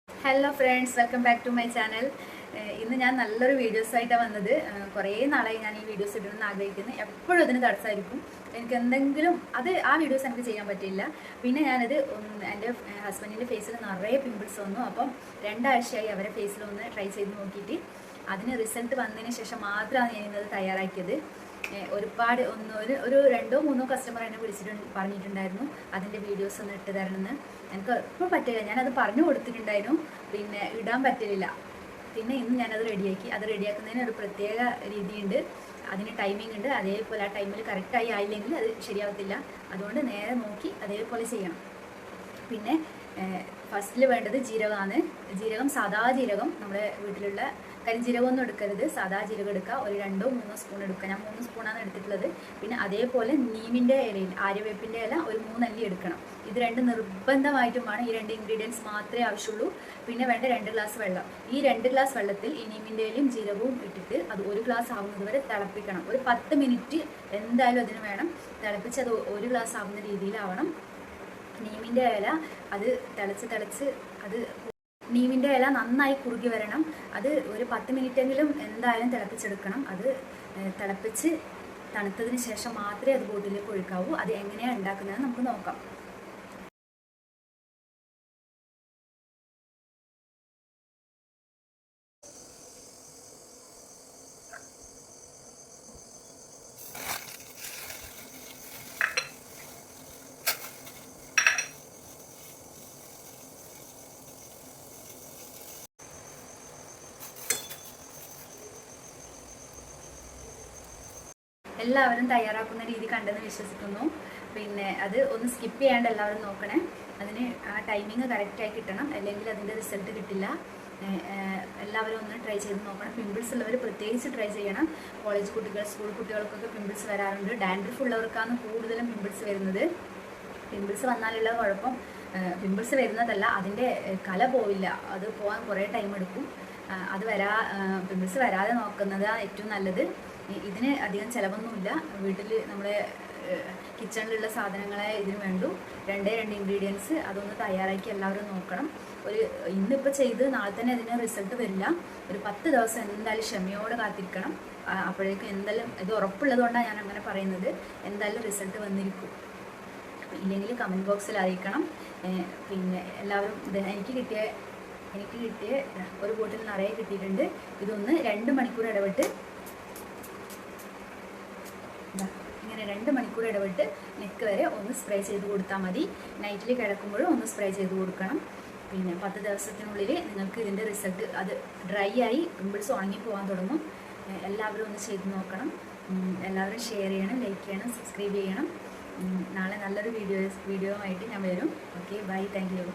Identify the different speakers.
Speaker 1: Hello friends, welcome back to my channel. ഇന്ന് ഞാൻ നല്ലൊരു വീഡിയോസായിട്ടാണ് വന്നത്. കുറേ നാളായി ഞാൻ ഈ വീഡിയോസ് ഇടണമെന്ന് ആഗ്രഹിക്കുന്നത്. എപ്പോഴും അതിന് തടസ്സമായിരിക്കും. എനിക്ക് എന്തെങ്കിലും ആ വീഡിയോസ് എനിക്ക് ചെയ്യാൻ പറ്റില്ല. പിന്നെ ഞാനത് എൻ്റെ ഹസ്ബൻഡിൻ്റെ ഫേസിൽ നിറയെ പിമ്പിൾസ് വന്നു. അപ്പം 2 ആഴ്ചയായി അവരെ ഫേസിലൊന്ന് ട്രൈ ചെയ്ത് നോക്കിയിട്ട് അതിന് റിസൾട്ട് വന്നതിന് ശേഷം മാത്രമാണ് ഞാൻ ഇന്നത് തയ്യാറാക്കിയത്. ഒരുപാട് ഒരു 2-3 കസ്റ്റമർ എന്നെ പറഞ്ഞിട്ടുണ്ടായിരുന്നു അതിൻ്റെ വീഡിയോസ് ഒന്ന് ഇട്ട് തരണമെന്ന്. എനിക്ക് ഇപ്പോൾ പറ്റില്ല, ഞാനത് പറഞ്ഞു കൊടുത്തിട്ടുണ്ടായിരുന്നു, പിന്നെ ഇടാൻ പറ്റില്ല. പിന്നെ ഇന്ന് ഞാനത് റെഡിയാക്കി. അത് റെഡിയാക്കുന്നതിന് ഒരു പ്രത്യേക രീതിയുണ്ട്, അതിന് ടൈമിംഗ് ഉണ്ട്. അതേപോലെ ആ ടൈമിൽ കറക്റ്റായി ആയില്ലെങ്കിൽ അത് ശരിയാവത്തില്ല. അതുകൊണ്ട് നേരെ നോക്കി അതേപോലെ ചെയ്യണം. പിന്നെ ഫസ്റ്റിൽ വേണ്ടത് ജീരകമാണ്. ജീരകം, സാധാ ജീരകം, നമ്മുടെ വീട്ടിലുള്ള കരിഞ്ജീരകം ഒന്നും എടുക്കരുത്, സാധാ ജീരകം എടുക്കുക. ഒരു 2-3 സ്പൂൺ എടുക്കുക. ഞാൻ 3 സ്പൂണാണ് എടുത്തിട്ടുള്ളത്. പിന്നെ അതേപോലെ നീമിൻ്റെ ഇലയിൽ ആര്യവേപ്പിൻ്റെ ഇല ഒരു 3 അല്ലി എടുക്കണം. ഇത് 2 നിർബന്ധമായിട്ടും വേണം. ഈ 2 ഇൻഗ്രീഡിയൻസ് മാത്രമേ ആവശ്യമുള്ളൂ. പിന്നെ വേണ്ട 2 ഗ്ലാസ് വെള്ളം. ഈ 2 ഗ്ലാസ് വെള്ളത്തിൽ ഈ നീമിൻ്റെ ഇലയും ജീരകവും ഇട്ടിട്ട് അത് 1 ഗ്ലാസ് ആവുന്നത് വരെ തിളപ്പിക്കണം. ഒരു 10 മിനിറ്റ് എന്തായാലും അതിന് വേണം. തിളപ്പിച്ച് അത് 1 ഗ്ലാസ് ആവുന്ന രീതിയിലാവണം. നീമിൻ്റെ ഇല അത് തിളച്ച് അത് നീമിൻ്റെ ഇല നന്നായി കുറുകി വരണം. അത് ഒരു 10 മിനിറ്റെങ്കിലും എന്തായാലും തിളപ്പിച്ചെടുക്കണം. അത് തിളപ്പിച്ച് തണുത്തതിന് ശേഷം മാത്രമേ അത് ബോട്ടിലേക്ക് ഒഴിക്കാവൂ. അത് എങ്ങനെയാണ് ഉണ്ടാക്കുന്നതെന്ന് നമുക്ക് നോക്കാം. എല്ലാവരും തയ്യാറാക്കുന്ന രീതി കണ്ടെന്ന് വിശ്വസിക്കുന്നു. പിന്നെ അത് ഒന്ന് സ്കിപ്പ് ചെയ്യാണ്ട് എല്ലാവരും നോക്കണേ. അതിന് ആ ടൈമിങ് കറക്റ്റായി കിട്ടണം, അല്ലെങ്കിൽ അതിൻ്റെ റിസൾട്ട് കിട്ടില്ല. എല്ലാവരും ഒന്ന് ട്രൈ ചെയ്ത് നോക്കണം. പിമ്പിൾസ് ഉള്ളവർ പ്രത്യേകിച്ച് ട്രൈ ചെയ്യണം. കോളേജ് കുട്ടികൾ, സ്കൂൾ കുട്ടികൾക്കൊക്കെ പിമ്പിൾസ് വരാറുണ്ട്. ഡാൻഡ്രഫ് ഉള്ളവർക്കാണ് കൂടുതലും പിമ്പിൾസ് വരുന്നത്. പിമ്പിൾസ് വന്നാലുള്ള കുഴപ്പം പിമ്പിൾസ് വരുന്നതല്ല, അതിൻ്റെ കല പോവില്ല. അത് പോകാൻ കുറേ ടൈം എടുക്കും. പിമ്പിൾസ് വരാതെ നോക്കുന്നതാണ് ഏറ്റവും നല്ലത്. ഇതിന് അധികം ചിലവൊന്നുമില്ല. വീട്ടിൽ നമ്മളെ കിച്ചണിലുള്ള സാധനങ്ങളെ ഇതിന് വേണ്ടു. 2 ഇൻഗ്രീഡിയൻസ്. അതൊന്ന് തയ്യാറാക്കി എല്ലാവരും നോക്കണം. ഇന്നിപ്പോൾ ചെയ്ത് നാളെ തന്നെ അതിന് റിസൾട്ട് വരില്ല. ഒരു 10 ദിവസം എന്തായാലും ക്ഷമയോടെ കാത്തിരിക്കണം. അപ്പോഴേക്കും എന്തായാലും ഇത് ഉറപ്പുള്ളത് കൊണ്ടാണ് ഞാൻ അങ്ങനെ പറയുന്നത്. എന്തായാലും റിസൾട്ട് വന്നിരിക്കും. ഇല്ലെങ്കിൽ കമൻറ്റ് ബോക്സിൽ അറിയിക്കണം. പിന്നെ എല്ലാവരും എനിക്ക് കിട്ടിയ ഒരു ബോട്ടിൽ നിറയെ കിട്ടിയിട്ടുണ്ട്. ഇതൊന്ന് 2 മണിക്കൂർ ഇടവിട്ട് ഇങ്ങനെ 2 മണിക്കൂർ ഇടവിട്ട് നെക്ക് വരെ ഒന്ന് സ്പ്രേ ചെയ്ത് കൊടുത്താൽ മതി. നൈറ്റിൽ കിടക്കുമ്പോഴും ഒന്ന് സ്പ്രേ ചെയ്ത് കൊടുക്കണം. പിന്നെ 10 ദിവസത്തിനുള്ളിൽ നിങ്ങൾക്ക് ഇതിൻ്റെ റിസൾട്ട്, അത് ഡ്രൈ ആയി പിമ്പിൾസ് ഉണങ്ങി പോകാൻ തുടങ്ങും. എല്ലാവരും ഒന്ന് ചെയ്ത് നോക്കണം. എല്ലാവരും ഷെയർ ചെയ്യണം, ലൈക്ക് ചെയ്യണം, സബ്സ്ക്രൈബ് ചെയ്യണം. നാളെ നല്ലൊരു വീഡിയോ ആയിട്ട് ഞാൻ വരും. Okay, bye, thank U.